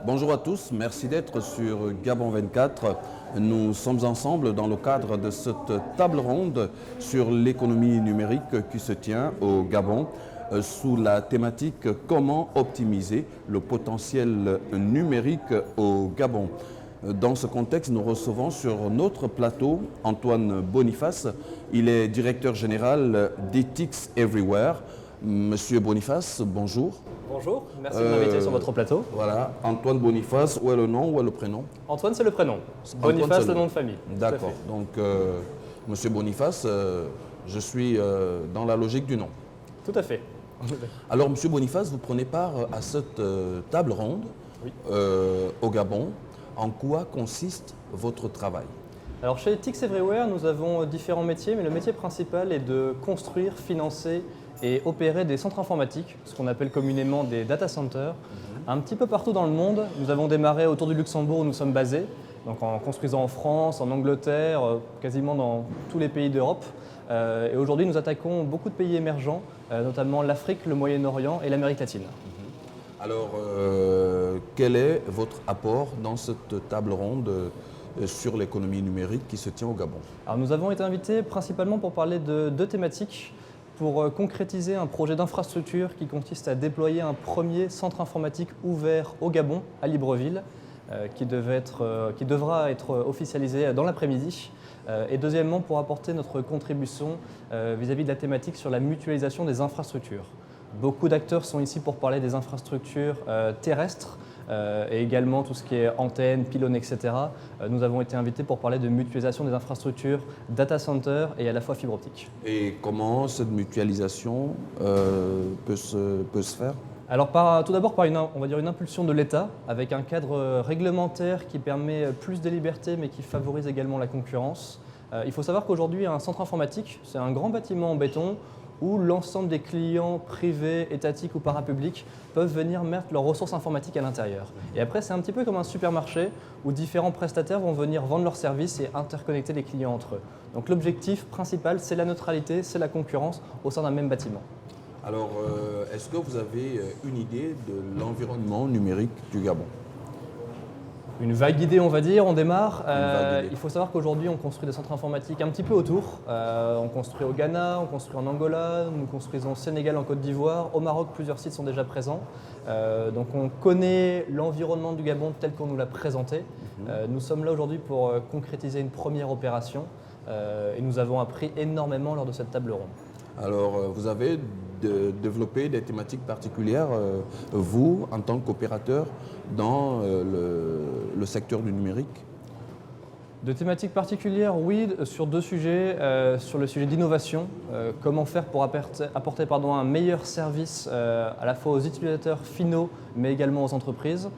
Bonjour à tous, merci d'être sur Gabon 24. Nous sommes ensemble dans le cadre de cette table ronde sur l'économie numérique qui se tient au Gabon sous la thématique « Comment optimiser le potentiel numérique au Gabon ». Dans ce contexte, nous recevons sur notre plateau Antoine Boniface. Il est directeur général d'Ethics Everywhere. Monsieur Boniface, bonjour. Bonjour, merci de m'inviter sur votre plateau. Voilà, Antoine Boniface, où est le nom, où est le prénom? Antoine, c'est le prénom. Boniface, le nom de famille. D'accord, donc Monsieur Boniface, je suis dans la logique du nom. Tout à fait. Alors, Monsieur Boniface, vous prenez part à cette table ronde au Gabon. En quoi consiste votre travail? Alors, chez Ethics Everywhere, nous avons différents métiers, mais le métier principal est de construire, financer et opérer des centres informatiques, ce qu'on appelle communément des data centers, un petit peu partout dans le monde. Nous avons démarré autour du Luxembourg où nous sommes basés, donc en construisant en France, en Angleterre, quasiment dans tous les pays d'Europe. Et aujourd'hui, nous attaquons beaucoup de pays émergents, notamment l'Afrique, le Moyen-Orient et l'Amérique latine. Alors, quel est votre apport dans cette table ronde sur l'économie numérique qui se tient au Gabon? Alors, nous avons été invités principalement pour parler de deux thématiques, pour concrétiser un projet d'infrastructure qui consiste à déployer un premier centre informatique ouvert au Gabon, à Libreville, qui devra être officialisé dans l'après-midi. Et deuxièmement, pour apporter notre contribution vis-à-vis de la thématique sur la mutualisation des infrastructures. Beaucoup d'acteurs sont ici pour parler des infrastructures terrestres et également tout ce qui est antennes, pylônes, etc. Nous avons été invités pour parler de mutualisation des infrastructures data center et à la fois fibre optique. Et comment cette mutualisation peut se faire? Alors tout d'abord par on va dire une impulsion de l'État avec un cadre réglementaire qui permet plus de liberté mais qui favorise également la concurrence. Il faut savoir qu'aujourd'hui un centre informatique, c'est un grand bâtiment en béton où l'ensemble des clients privés, étatiques ou parapublics peuvent venir mettre leurs ressources informatiques à l'intérieur. Et après, c'est un petit peu comme un supermarché où différents prestataires vont venir vendre leurs services et interconnecter les clients entre eux. Donc l'objectif principal, c'est la neutralité, c'est la concurrence au sein d'un même bâtiment. Alors, est-ce que vous avez une idée de l'environnement numérique du Gabon? Une vague idée, on va dire, on démarre. Il faut savoir qu'aujourd'hui, on construit des centres informatiques un petit peu autour. On construit au Ghana, on construit en Angola, nous construisons au Sénégal, en Côte d'Ivoire. Au Maroc, plusieurs sites sont déjà présents. Donc on connaît l'environnement du Gabon tel qu'on nous l'a présenté. Nous sommes là aujourd'hui pour concrétiser une première opération et nous avons appris énormément lors de cette table ronde. Alors, vous avez développé des thématiques particulières, vous, en tant qu'opérateur, dans le secteur du numérique? De thématiques particulières, oui, sur deux sujets. Sur le sujet d'innovation, comment faire pour apporter un meilleur service à la fois aux utilisateurs finaux, mais également aux entreprises.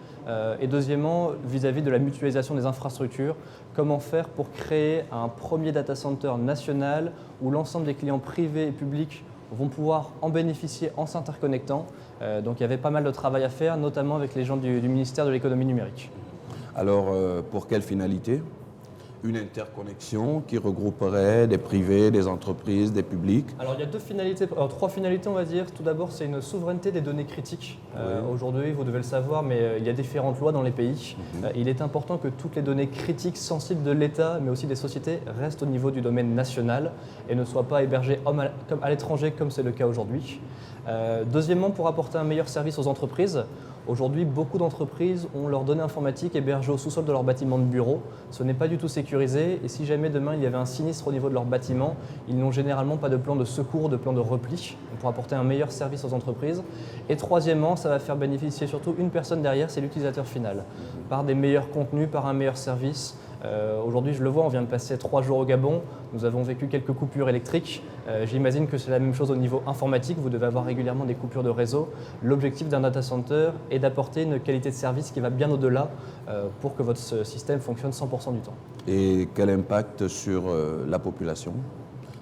Et deuxièmement, vis-à-vis de la mutualisation des infrastructures, comment faire pour créer un premier data center national où l'ensemble des clients privés et publics vont pouvoir en bénéficier en s'interconnectant. Donc il y avait pas mal de travail à faire, notamment avec les gens du ministère de l'économie numérique. Alors, pour quelle finalité? Une interconnexion qui regrouperait des privés, des entreprises, des publics? Alors il y a trois finalités on va dire. Tout d'abord c'est une souveraineté des données critiques. Aujourd'hui vous devez le savoir mais il y a différentes lois dans les pays. Il est important que toutes les données critiques sensibles de l'État mais aussi des sociétés restent au niveau du domaine national et ne soient pas hébergées comme à l'étranger comme c'est le cas aujourd'hui. Deuxièmement, pour apporter un meilleur service aux entreprises, aujourd'hui beaucoup d'entreprises ont leurs données informatiques hébergées au sous-sol de leur bâtiment de bureau. Ce n'est pas du tout sécurisé et si jamais demain il y avait un sinistre au niveau de leur bâtiment, ils n'ont généralement pas de plan de secours, de plan de repli pour apporter un meilleur service aux entreprises. Et troisièmement, ça va faire bénéficier surtout une personne derrière, c'est l'utilisateur final, par des meilleurs contenus, par un meilleur service. Aujourd'hui, je le vois, on vient de passer 3 jours au Gabon, nous avons vécu quelques coupures électriques. J'imagine que c'est la même chose au niveau informatique, vous devez avoir régulièrement des coupures de réseau. L'objectif d'un data center est d'apporter une qualité de service qui va bien au-delà pour que votre système fonctionne 100% du temps. Et quel impact sur la population?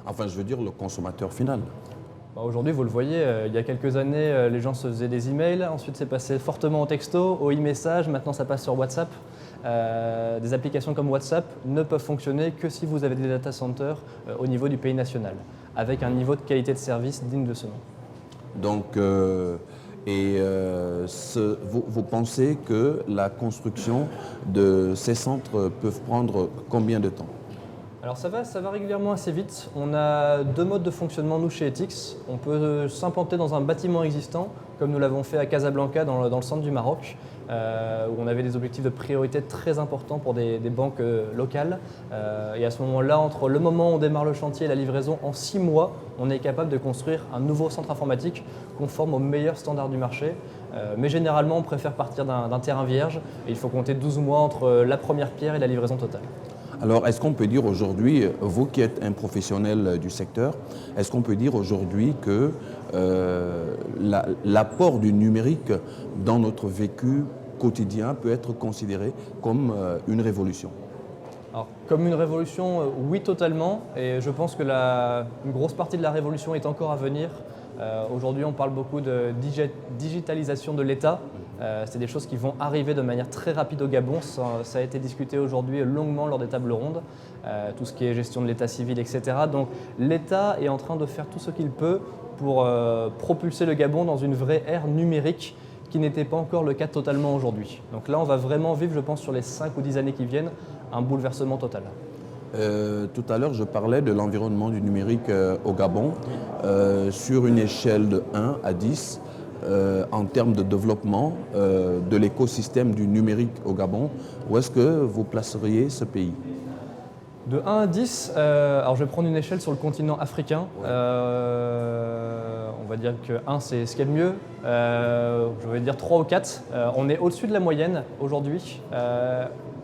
Enfin, je veux dire le consommateur final. Aujourd'hui, vous le voyez, il y a quelques années, les gens se faisaient des emails, ensuite c'est passé fortement au texto, au e-message, maintenant ça passe sur WhatsApp. des applications comme WhatsApp ne peuvent fonctionner que si vous avez des data centers au niveau du pays national, avec un niveau de qualité de service digne de ce nom. Donc, vous pensez que la construction de ces centres peuvent prendre combien de temps? Alors ça va régulièrement assez vite. On a deux modes de fonctionnement nous chez Etix. On peut s'implanter dans un bâtiment existant, comme nous l'avons fait à Casablanca dans le centre du Maroc, où on avait des objectifs de priorité très importants pour des banques locales. Et à ce moment-là, entre le moment où on démarre le chantier et la livraison, en 6 mois, on est capable de construire un nouveau centre informatique conforme aux meilleurs standards du marché. Mais généralement, on préfère partir d'un terrain vierge et il faut compter 12 mois entre la première pierre et la livraison totale. Alors, est-ce qu'on peut dire aujourd'hui, vous qui êtes un professionnel du secteur, est-ce qu'on peut dire aujourd'hui que l'apport du numérique dans notre vécu quotidien peut être considéré comme une révolution? Alors, comme une révolution, oui, totalement. Et je pense que une grosse partie de la révolution est encore à venir. Aujourd'hui, on parle beaucoup de digitalisation de l'État. C'est des choses qui vont arriver de manière très rapide au Gabon. Ça a été discuté aujourd'hui longuement lors des tables rondes, tout ce qui est gestion de l'état civil, etc. Donc l'État est en train de faire tout ce qu'il peut pour propulser le Gabon dans une vraie ère numérique qui n'était pas encore le cas totalement aujourd'hui. Donc là, on va vraiment vivre, je pense, sur les 5 ou 10 années qui viennent, un bouleversement total. Tout à l'heure, je parlais de l'environnement du numérique au Gabon sur une échelle de 1 à 10. En termes de développement de l'écosystème du numérique au Gabon, où est-ce que vous placeriez ce pays? De 1 à 10, alors je vais prendre une échelle sur le continent africain. Ouais. On va dire que 1 c'est ce qu'il y a de mieux. Je vais dire 3 ou 4. On est au-dessus de la moyenne aujourd'hui.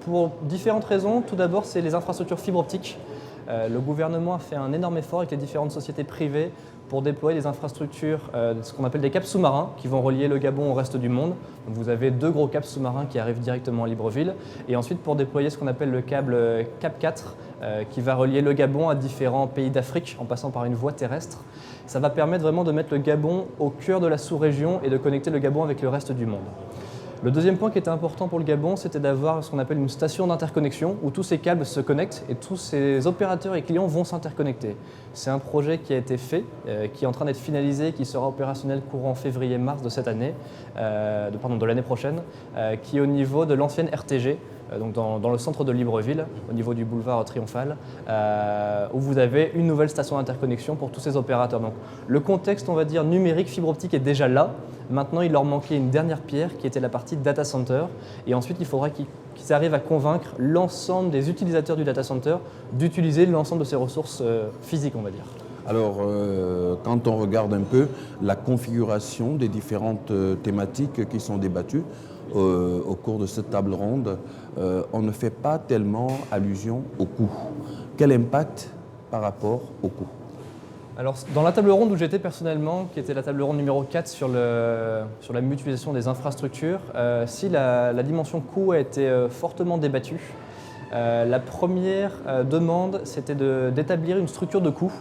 Pour différentes raisons. Tout d'abord, c'est les infrastructures fibre optique. Le gouvernement a fait un énorme effort avec les différentes sociétés privées pour déployer des infrastructures, ce qu'on appelle des câbles sous-marins, qui vont relier le Gabon au reste du monde. Donc vous avez 2 gros câbles sous-marins qui arrivent directement à Libreville. Et ensuite pour déployer ce qu'on appelle le câble Cap 4, qui va relier le Gabon à différents pays d'Afrique en passant par une voie terrestre. Ça va permettre vraiment de mettre le Gabon au cœur de la sous-région et de connecter le Gabon avec le reste du monde. Le deuxième point qui était important pour le Gabon, c'était d'avoir ce qu'on appelle une station d'interconnexion où tous ces câbles se connectent et tous ces opérateurs et clients vont s'interconnecter. C'est un projet qui a été fait, qui est en train d'être finalisé, qui sera opérationnel courant février-mars de cette année, de l'année prochaine, qui est au niveau de l'ancienne RTG, donc dans le centre de Libreville, au niveau du boulevard Triomphal, où vous avez une nouvelle station d'interconnexion pour tous ces opérateurs. Donc, le contexte, on va dire, numérique, fibre optique est déjà là. Maintenant, il leur manquait une dernière pierre qui était la partie data center. Et ensuite, il faudra qu'ils arrivent à convaincre l'ensemble des utilisateurs du data center d'utiliser l'ensemble de ces ressources physiques, on va dire. Alors, quand on regarde un peu la configuration des différentes thématiques qui sont débattues au cours de cette table ronde, on ne fait pas tellement allusion au coût. Quel impact par rapport au coût? Alors, dans la table ronde où j'étais personnellement, qui était la table ronde numéro 4 sur la mutualisation des infrastructures, si la dimension coût a été fortement débattue, la première demande, c'était d'établir une structure de coût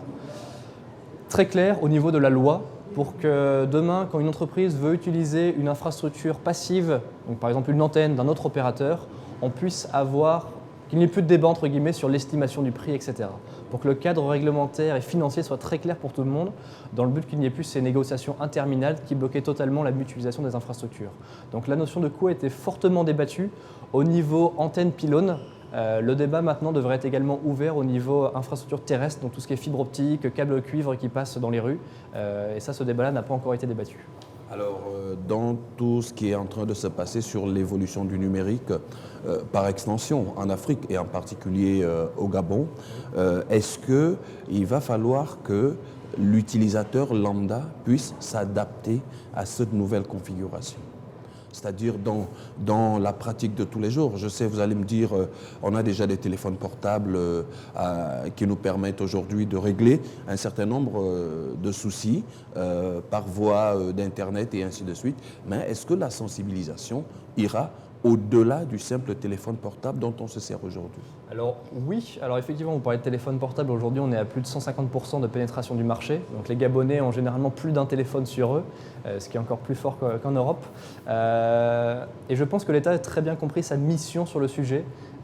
très claire au niveau de la loi pour que demain, quand une entreprise veut utiliser une infrastructure passive, donc par exemple une antenne d'un autre opérateur, on puisse avoir qu'il n'y ait plus de débat entre guillemets sur l'estimation du prix, etc. Pour que le cadre réglementaire et financier soit très clair pour tout le monde, dans le but qu'il n'y ait plus ces négociations interminables qui bloquaient totalement la mutualisation des infrastructures. Donc la notion de coût a été fortement débattue au niveau antenne-pylône. Le débat maintenant devrait être également ouvert au niveau infrastructure terrestre, donc tout ce qui est fibre optique, câble cuivre qui passe dans les rues. Et ça, ce débat-là n'a pas encore été débattu. Alors, dans tout ce qui est en train de se passer sur l'évolution du numérique, par extension en Afrique et en particulier au Gabon, est-ce qu'il va falloir que l'utilisateur lambda puisse s'adapter à cette nouvelle configuration ? C'est-à-dire dans la pratique de tous les jours. Je sais, vous allez me dire, on a déjà des téléphones portables qui nous permettent aujourd'hui de régler un certain nombre de soucis par voie d'Internet et ainsi de suite. Mais est-ce que la sensibilisation ira au-delà du simple téléphone portable dont on se sert aujourd'hui? Alors oui, alors effectivement, vous parlez de téléphone portable. Aujourd'hui, on est à plus de 150% de pénétration du marché. Donc les Gabonais ont généralement plus d'un téléphone sur eux, ce qui est encore plus fort qu'en Europe. Et je pense que l'État a très bien compris sa mission sur le sujet.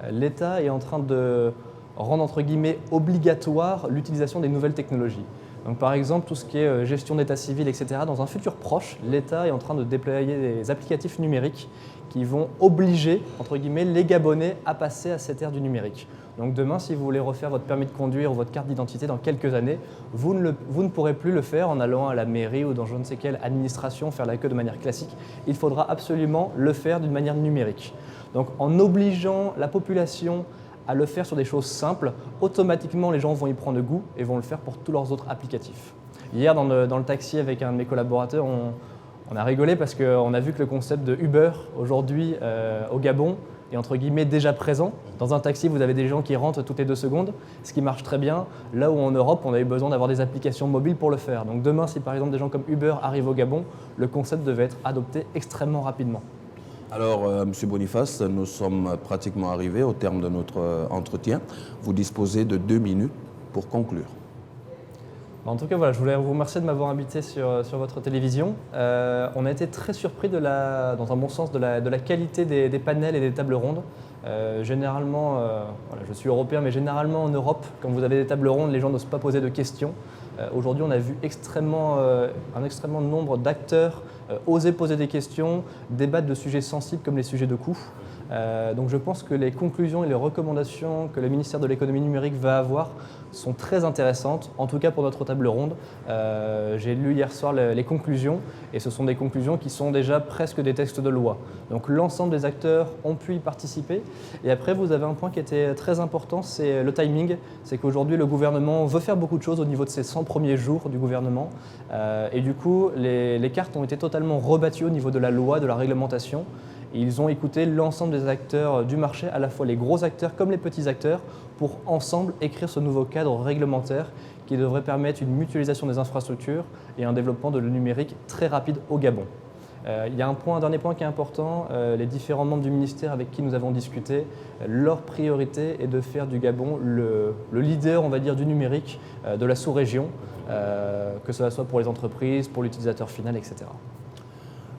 L'État est en train de rendre entre guillemets obligatoire l'utilisation des nouvelles technologies. Donc par exemple, tout ce qui est gestion d'état civil, etc. Dans un futur proche, l'État est en train de déployer des applicatifs numériques qui vont obliger, entre guillemets, les Gabonais à passer à cette ère du numérique. Donc demain, si vous voulez refaire votre permis de conduire ou votre carte d'identité dans quelques années, vous ne pourrez plus le faire en allant à la mairie ou dans je ne sais quelle administration faire la queue de manière classique. Il faudra absolument le faire d'une manière numérique. Donc en obligeant la population à le faire sur des choses simples, automatiquement les gens vont y prendre goût et vont le faire pour tous leurs autres applicatifs. Hier, dans le taxi avec un de mes collaborateurs, on a rigolé parce qu'on a vu que le concept de Uber aujourd'hui au Gabon est entre guillemets déjà présent. Dans un taxi, vous avez des gens qui rentrent toutes les 2 secondes, ce qui marche très bien. Là où en Europe, on avait besoin d'avoir des applications mobiles pour le faire. Donc demain, si par exemple des gens comme Uber arrivent au Gabon, le concept devait être adopté extrêmement rapidement. Alors, M. Boniface, nous sommes pratiquement arrivés au terme de notre entretien. Vous disposez de 2 minutes pour conclure. En tout cas, voilà, je voulais vous remercier de m'avoir invité sur votre télévision. On a été très surpris, dans un bon sens, de la qualité des panels et des tables rondes. Généralement, voilà, je suis européen, mais généralement en Europe, quand vous avez des tables rondes, les gens n'osent pas poser de questions. Aujourd'hui, on a vu un extrêmement nombre d'acteurs oser poser des questions, débattre de sujets sensibles comme les sujets de coût. Donc je pense que les conclusions et les recommandations que le ministère de l'économie numérique va avoir sont très intéressantes, en tout cas pour notre table ronde. J'ai lu hier soir les conclusions et ce sont des conclusions qui sont déjà presque des textes de loi. Donc l'ensemble des acteurs ont pu y participer. Et après, vous avez un point qui était très important, c'est le timing. C'est qu'aujourd'hui, le gouvernement veut faire beaucoup de choses au niveau de ses 100 premiers jours du gouvernement. Et du coup, les cartes ont été totalement rebattues au niveau de la loi, de la réglementation. Et ils ont écouté l'ensemble des acteurs du marché, à la fois les gros acteurs comme les petits acteurs, pour ensemble écrire ce nouveau cadre réglementaire qui devrait permettre une mutualisation des infrastructures et un développement de le numérique très rapide au Gabon. Il y a un dernier point qui est important, les différents membres du ministère avec qui nous avons discuté, leur priorité est de faire du Gabon le leader, on va dire, du numérique de la sous-région, que cela soit pour les entreprises, pour l'utilisateur final, etc.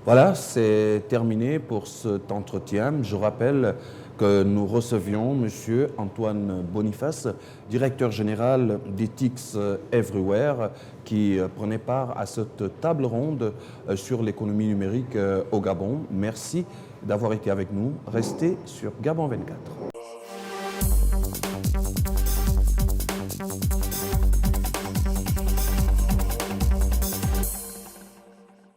Voilà, c'est terminé pour cet entretien. Je rappelle que nous recevions M. Antoine Boniface, directeur général d'Ethics Everywhere, qui prenait part à cette table ronde sur l'économie numérique au Gabon. Merci d'avoir été avec nous. Restez sur Gabon 24.